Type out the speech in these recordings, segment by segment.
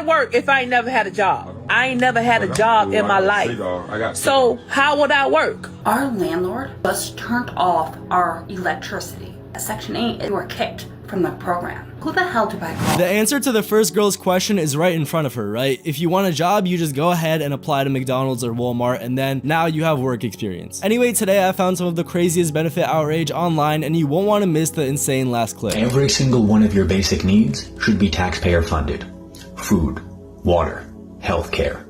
to work if I ain't never had a job? I ain't never had a job in my life. So how would I work? Our landlord just turned off our electricity. At Section 8, we were kicked from the program. Who the hell do I call? The answer to the first girl's question is right in front of her, right? If you want a job, you just go ahead and apply to McDonald's or Walmart, and then now you have work experience. Anyway, today I found some of the craziest benefit outrage online, and you won't want to miss the insane last clip. Every single one of your basic needs should be taxpayer funded. Food, water, healthcare,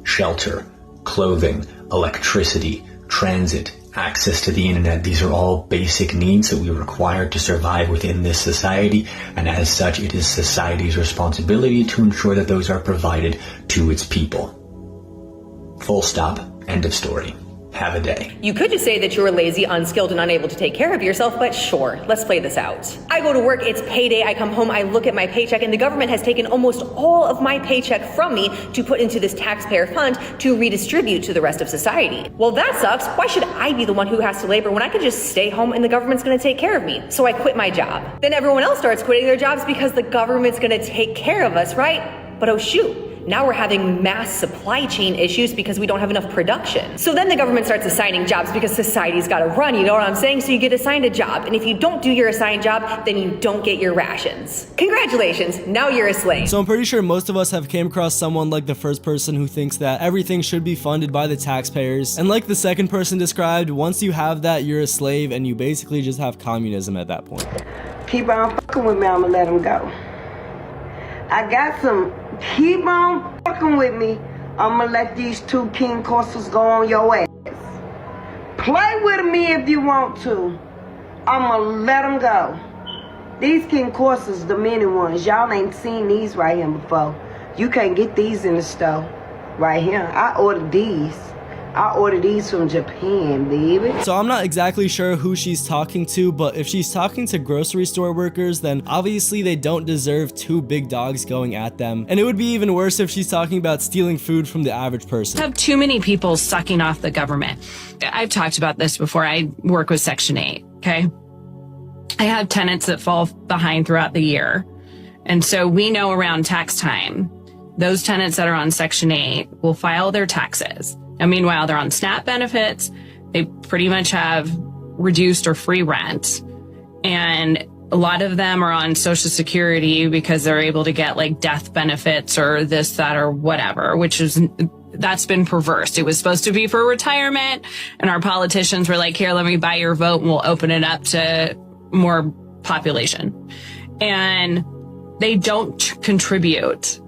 shelter, clothing, electricity, transit, access to the internet. These are all basic needs that we are required to survive within this society, and as such it is society's responsibility to ensure that those are provided to its people. Full stop. End of story. Have a day. You could just say that you're lazy, unskilled, and unable to take care of yourself, but sure, let's play this out. I go to work, it's payday, I come home, I look at my paycheck, and the government has taken almost all of my paycheck from me to put into this taxpayer fund to redistribute to the rest of society. Well, that sucks. Why should I be the one who has to labor when I could just stay home and the government's gonna take care of me? So I quit my job. Then everyone else starts quitting their jobs because the government's gonna take care of us, right? But oh shoot. Now we're having mass supply chain issues because we don't have enough production. So then the government starts assigning jobs because society's gotta run, you know what I'm saying? So you get assigned a job, and if you don't do your assigned job, then you don't get your rations. Congratulations, now you're a slave. So I'm pretty sure most of us have came across someone like the first person who thinks that everything should be funded by the taxpayers. And like the second person described, once you have that, you're a slave and you basically just have communism at that point. Keep on fucking with me, I'ma let him go. I got some. Keep on fucking with me. I'ma let these two king courses go on your ass. Play with me if you want to. I'ma let them go. These king courses, the mini ones, y'all ain't seen these right here before. You can't get these in the store right here. I ordered these. I ordered these from Japan, baby. So I'm not exactly sure who she's talking to, but if she's talking to grocery store workers, then obviously they don't deserve two big dogs going at them. And it would be even worse if she's talking about stealing food from the average person. Have too many people sucking off the government. I've talked about this before. I work with Section 8, okay? I have tenants that fall behind throughout the year. And so we know around tax time, those tenants that are on Section 8 will file their taxes. And meanwhile, they're on SNAP benefits. They pretty much have reduced or free rent. And a lot of them are on Social Security because they're able to get like death benefits or this, that, or whatever, that's been perverse. It was supposed to be for retirement. And our politicians were like, here, let me buy your vote and we'll open it up to more population. And they don't contribute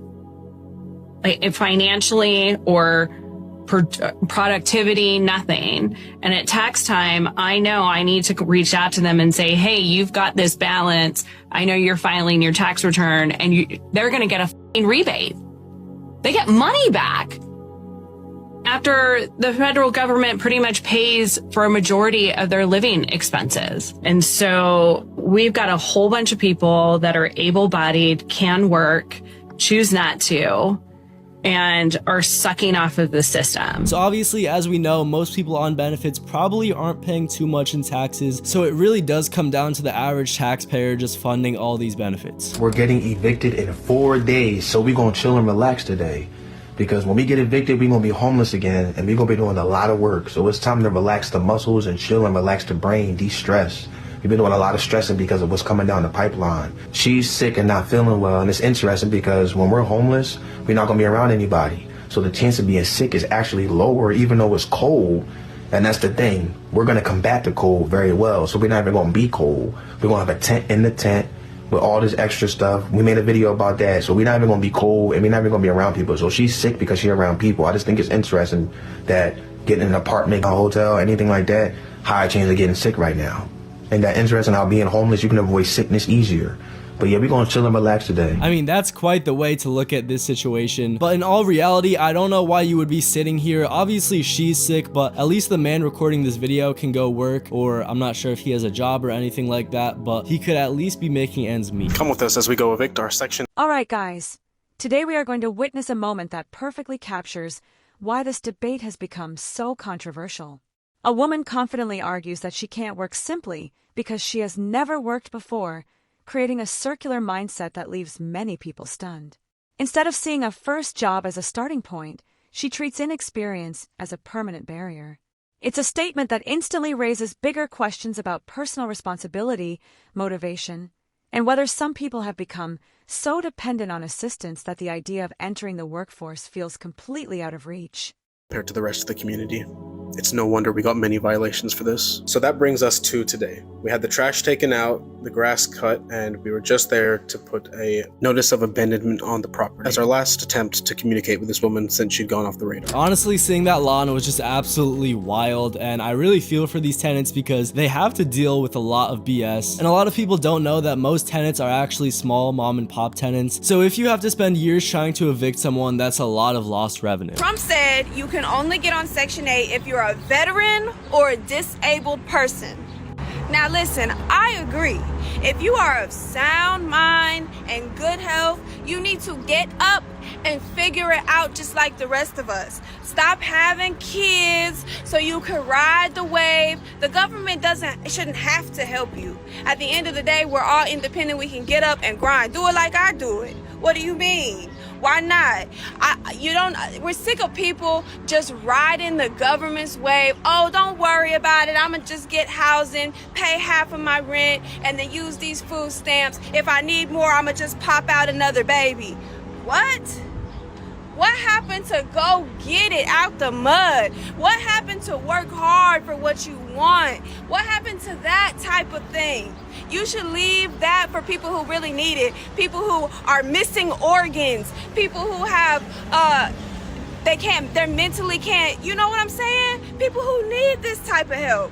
like financially or productivity, nothing. And at tax time, I know I need to reach out to them and say, hey, you've got this balance. I know you're filing your tax return, and they're going to get a f***ing rebate. They get money back after the federal government pretty much pays for a majority of their living expenses. And so we've got a whole bunch of people that are able-bodied, can work, choose not to, and are sucking off of the system. So obviously, as we know, most people on benefits probably aren't paying too much in taxes, so it really does come down to the average taxpayer just funding all these benefits. We're getting evicted in 4 days, so we're gonna chill and relax today. Because when we get evicted, we're gonna be homeless again, and we're gonna be doing a lot of work. So it's time to relax the muscles and chill and relax the brain, de-stress. We've been doing a lot of stressing because of what's coming down the pipeline. She's sick and not feeling well, and it's interesting because when we're homeless, we're not gonna be around anybody. So the chance of being sick is actually lower, even though it's cold. And that's the thing. We're gonna combat the cold very well, so we're not even gonna be cold. We're gonna have a tent in the tent with all this extra stuff. We made a video about that, so we're not even gonna be cold, and we're not even gonna be around people. So she's sick because she's around people. I just think it's interesting that getting an apartment, a hotel, anything like that, high chance of getting sick right now. And that interesting how being homeless, you can avoid sickness easier. But yeah, we're gonna chill and relax today. I mean, that's quite the way to look at this situation. But in all reality, I don't know why you would be sitting here. Obviously, she's sick, but at least the man recording this video can go work, or I'm not sure if he has a job or anything like that, but he could at least be making ends meet. Come with us as we go evict our section. Alright guys, today we are going to witness a moment that perfectly captures why this debate has become so controversial. A woman confidently argues that she can't work simply because she has never worked before, creating a circular mindset that leaves many people stunned. Instead of seeing a first job as a starting point, she treats inexperience as a permanent barrier. It's a statement that instantly raises bigger questions about personal responsibility, motivation, and whether some people have become so dependent on assistance that the idea of entering the workforce feels completely out of reach. Compared to the rest of the community. It's no wonder we got many violations for this. So that brings us to today. We had the trash taken out, the grass cut, and we were just there to put a notice of abandonment on the property as our last attempt to communicate with this woman since she'd gone off the radar. Honestly, seeing that lawn was just absolutely wild, and I really feel for these tenants because they have to deal with a lot of BS, and a lot of people don't know that most tenants are actually small mom and pop tenants. So if you have to spend years trying to evict someone, that's a lot of lost revenue. Trump said you can only get on Section 8 if you're a veteran or a disabled person. Now listen, I agree. If you are of sound mind and good health, you need to get up and figure it out just like the rest of us. Stop having kids so you can ride the wave. The government shouldn't have to help you. At the end of the day, we're all independent. We can get up and grind. Do it like I do it. What do you mean? Why not? We're sick of people just riding the government's wave. Oh, don't worry about it. I'ma just get housing, pay half of my rent, and then use these food stamps. If I need more, I'ma just pop out another baby. What? What happened to go get it out the mud? What happened to work hard for what you want? What happened to that type of thing? You should leave that for people who really need it. People who are missing organs. People who have, they mentally can't, you know what I'm saying? People who need this type of help.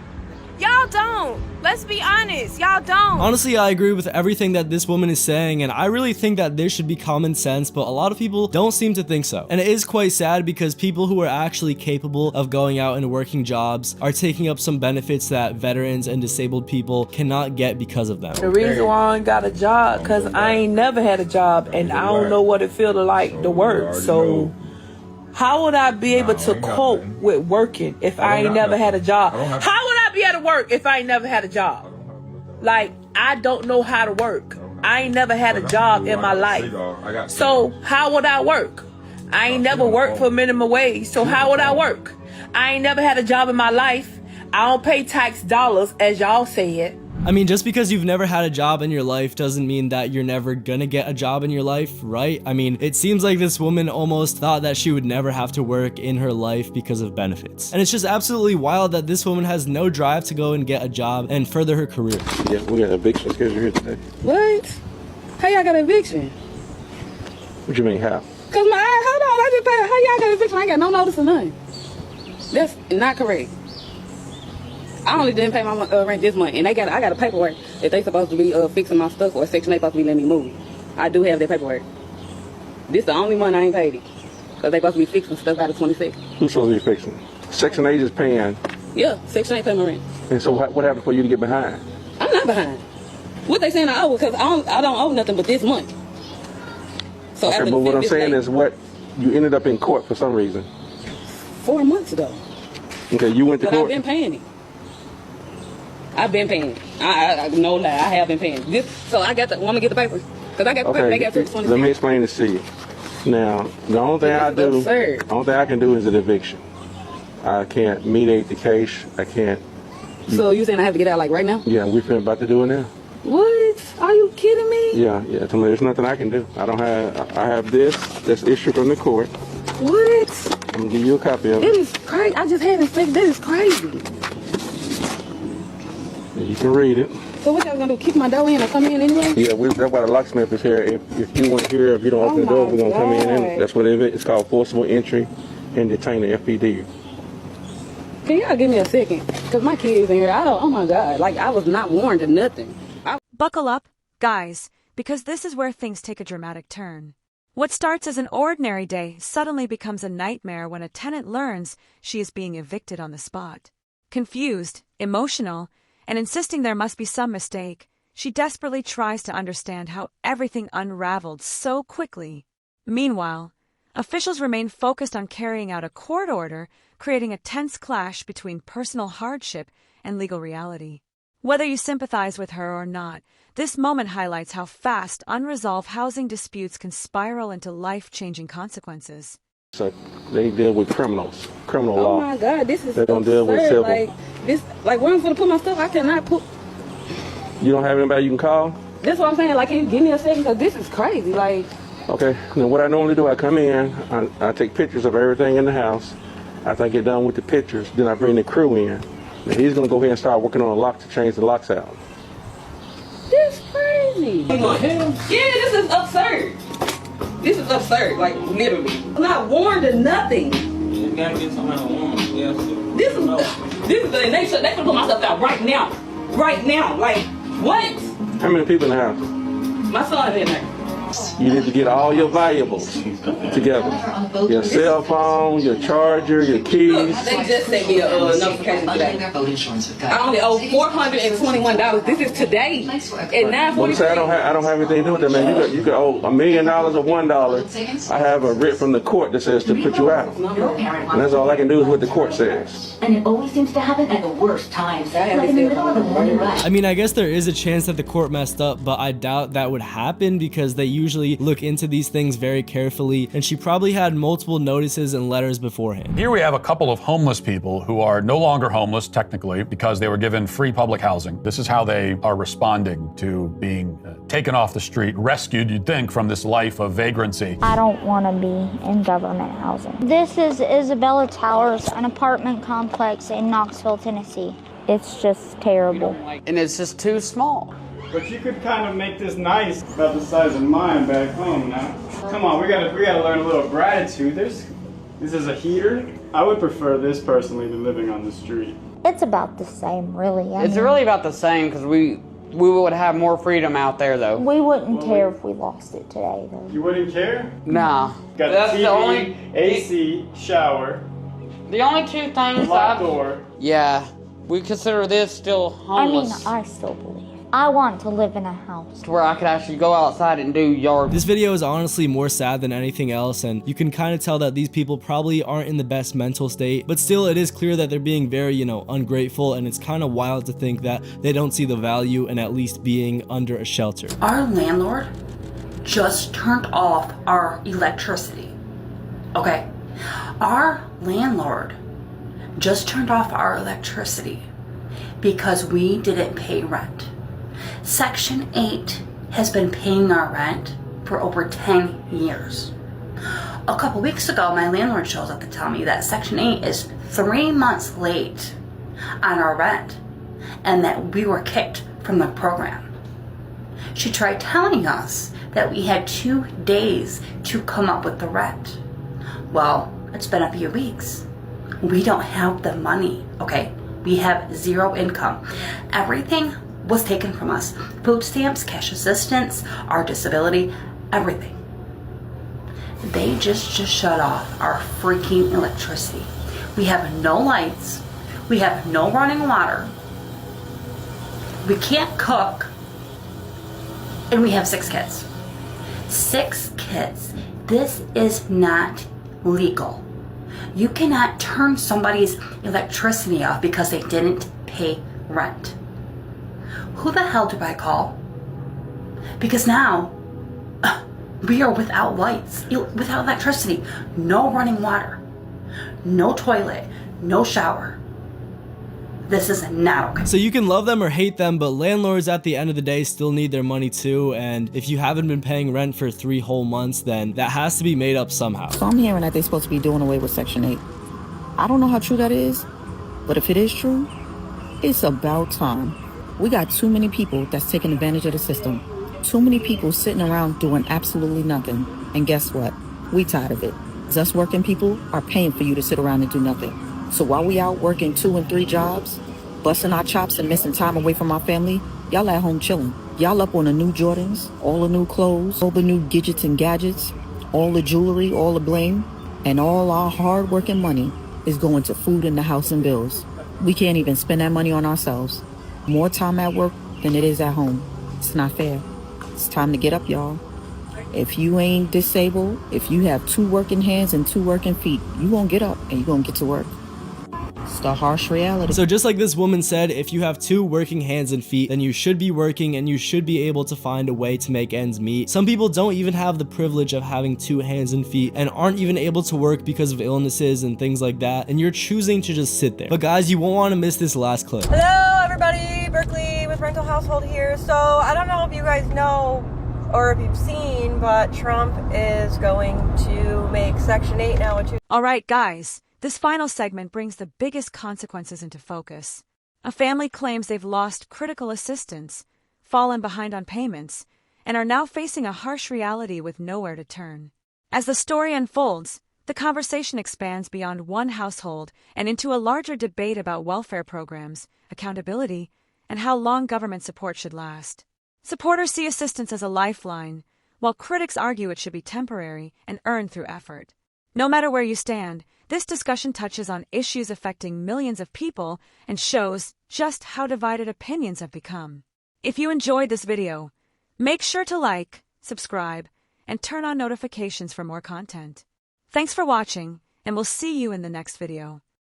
Y'all don't. Let's be honest. Y'all don't. Honestly, I agree with everything that this woman is saying, and I really think that this should be common sense, but a lot of people don't seem to think so. And it is quite sad because people who are actually capable of going out and working jobs are taking up some benefits that veterans and disabled people cannot get because of them. The reason why I ain't got a job, because I ain't never had a job, and I don't know what it feels like to work. So how would I be able to cope with working if I ain't never had a job? How would I be able to work if I ain't never had a job? Like, I don't know how to work. I ain't never had a job in my life. So how would I work? I ain't never worked for minimum wage, so how would I work? I ain't never had a job in my life. I don't pay tax dollars, as y'all say it. I mean, just because you've never had a job in your life doesn't mean that you're never gonna get a job in your life, right? I mean, it seems like this woman almost thought that she would never have to work in her life because of benefits. And it's just absolutely wild that this woman has no drive to go and get a job and further her career. Yeah, we got an eviction schedule here today. What? How y'all got an eviction? What you mean, how? Cause hold on, I just paid. How y'all got an eviction? I ain't got no notice or nothing. That's not correct. I only didn't pay my rent this month, and I got a paperwork that they supposed to be fixing my stuff, or Section 8 supposed to be letting me move. I do have that paperwork. This the only month I ain't paid it, because they supposed to be fixing stuff out of 26. Who's supposed to be fixing? Section 8 is paying. Yeah, Section 8 pay my rent. And so what happened for you to get behind? I'm not behind. What they saying I owe, because I don't owe nothing but this month. So okay, but what I'm saying is what you ended up in court for some reason. 4 months ago. Okay, you went to court. But I've been paying it. I've been paying. I no lie, I have been paying. So I got the. Want me to get the papers? Because I got the papers. They got 26. Let me explain this to you. Now, the only thing I can do is an eviction. I can't mediate the case. I can't. So you saying I have to get out like right now? Yeah, we're about to do it now. What? Are you kidding me? Yeah. Tell me, there's nothing I can do. I have this that's issued from the court. What? I'm gonna give you a copy of it. It is crazy. I just had it fixed. That is crazy. You can read it. So what y'all gonna do? Kick my door in or come in anyway? Yeah, that's why the locksmith is here. If you weren't here, if you don't open the door, we're gonna come in. And that's what it is. It's called forcible entry and detainer, FPD. Can y'all give me a second? Cause my kids in here. Oh my God! Like I was not warned of nothing. Buckle up, guys, because this is where things take a dramatic turn. What starts as an ordinary day suddenly becomes a nightmare when a tenant learns she is being evicted on the spot. Confused, emotional, and insisting there must be some mistake, she desperately tries to understand how everything unraveled so quickly. Meanwhile, officials remain focused on carrying out a court order, creating a tense clash between personal hardship and legal reality. Whether you sympathize with her or not, this moment highlights how fast unresolved housing disputes can spiral into life-changing consequences. So they deal with criminals, criminal law. Oh my God, this is They don't deal with absurd. civil. Like where I'm gonna put my stuff, I cannot put. You don't have anybody you can call? That's what I'm saying. Like, can you give me a second? Cause this is crazy. Like. Okay, then what I normally do, I come in, I take pictures of everything in the house. After I get done with the pictures, then I bring the crew in. And he's gonna go ahead and start working on a lock to change the locks out. This crazy. Yeah, this is absurd. This is absurd, like literally. I'm not warned of nothing. You gotta get somebody warned. Yes. This is they can put my stuff out right now. Right now. Like, what? How many people in the house? My son in there. You need to get all your valuables together. Your cell phone, your charger, your keys. Look, they just sent me a notification today. I only owe $421. This is today at 9:43. I don't have anything to do with that, man. You could owe $1 million or $1. I have a writ from the court that says to put you out. And that's all I can do is what the court says. And it always seems to happen at the worst times. Like in the middle of the morning rush. I mean, I guess there is a chance that the court messed up, but I doubt that would happen because they usually look into these things very carefully, and she probably had multiple notices and letters beforehand. Here we have a couple of homeless people who are no longer homeless technically because they were given free public housing. This is how they are responding to being taken off the street, rescued, you'd think, from this life of vagrancy. I don't want to be in government housing. This is Isabella Towers, an apartment complex in Knoxville, Tennessee. It's just terrible. And it's just too small. But you could kind of make this nice, about the size of mine back home now. Come on, we gotta learn a little gratitude. This is a heater. I would prefer this personally to living on the street. It's about the same, really. It's really about the same because we would have more freedom out there, though. We wouldn't care if we lost it today, though. You wouldn't care? Nah. Got the TV, AC, shower. The only two things locked door. Yeah, we consider this still homeless. I mean, I still believe. I want to live in a house where I could actually go outside and do yard. This video is honestly more sad than anything else, and you can kind of tell that these people probably aren't in the best mental state, but still it is clear that they're being very, ungrateful, and it's kind of wild to think that they don't see the value in at least being under a shelter. Our landlord just turned off our electricity. Okay? Our landlord just turned off our electricity because we didn't pay rent. Section 8 has been paying our rent for over 10 years. A couple weeks ago, my landlord shows up to tell me that Section 8 is 3 months late on our rent and that we were kicked from the program. She tried telling us that we had 2 days to come up with the rent. Well, it's been a few weeks. We don't have the money, okay? We have zero income. Everything was taken from us. Food stamps, cash assistance, our disability, everything. They just shut off our freaking electricity. We have no lights. We have no running water. We can't cook. And we have 6 kids. 6 kids. This is not legal. You cannot turn somebody's electricity off because they didn't pay rent. Who the hell do I call? Because now we are without lights, without electricity, no running water, no toilet, no shower. This is not okay. So you can love them or hate them, but landlords at the end of the day still need their money too, and if you haven't been paying rent for 3 whole months, then that has to be made up somehow. So I'm hearing that they're supposed to be doing away with Section 8. I don't know how true that is, but if it is true, it's about time. We got too many people that's taking advantage of the system. Too many people sitting around doing absolutely nothing. And guess what? We tired of it. Us working people are paying for you to sit around and do nothing. So while we out working 2 and 3 jobs, busting our chops and missing time away from our family, y'all at home chilling. Y'all up on the new Jordans, all the new clothes, all the new gadgets and gadgets, all the jewelry, all the bling, and all our hard-working money is going to food in the house and bills. We can't even spend that money on ourselves. More time at work than it is at home. It's not fair. It's time to get up, y'all. If you ain't disabled, if you have 2 working hands and 2 working feet, you gonna get up and you gonna get to work. It's the harsh reality. So just like this woman said, if you have 2 working hands and feet, then you should be working and you should be able to find a way to make ends meet. Some people don't even have the privilege of having 2 hands and feet and aren't even able to work because of illnesses and things like that, and you're choosing to just sit there. But guys, you won't want to miss this last clip. Hello everybody, Berkeley with Rental Household here. So I don't know if you guys know or if you've seen, but Trump is going to make Section 8 now. All right, guys, this final segment brings the biggest consequences into focus. A family claims they've lost critical assistance, fallen behind on payments, and are now facing a harsh reality with nowhere to turn. As the story unfolds, the conversation expands beyond one household and into a larger debate about welfare programs, accountability, and how long government support should last. Supporters see assistance as a lifeline, while critics argue it should be temporary and earned through effort. No matter where you stand, this discussion touches on issues affecting millions of people and shows just how divided opinions have become. If you enjoyed this video, make sure to like, subscribe, and turn on notifications for more content. Thanks for watching, and we'll see you in the next video.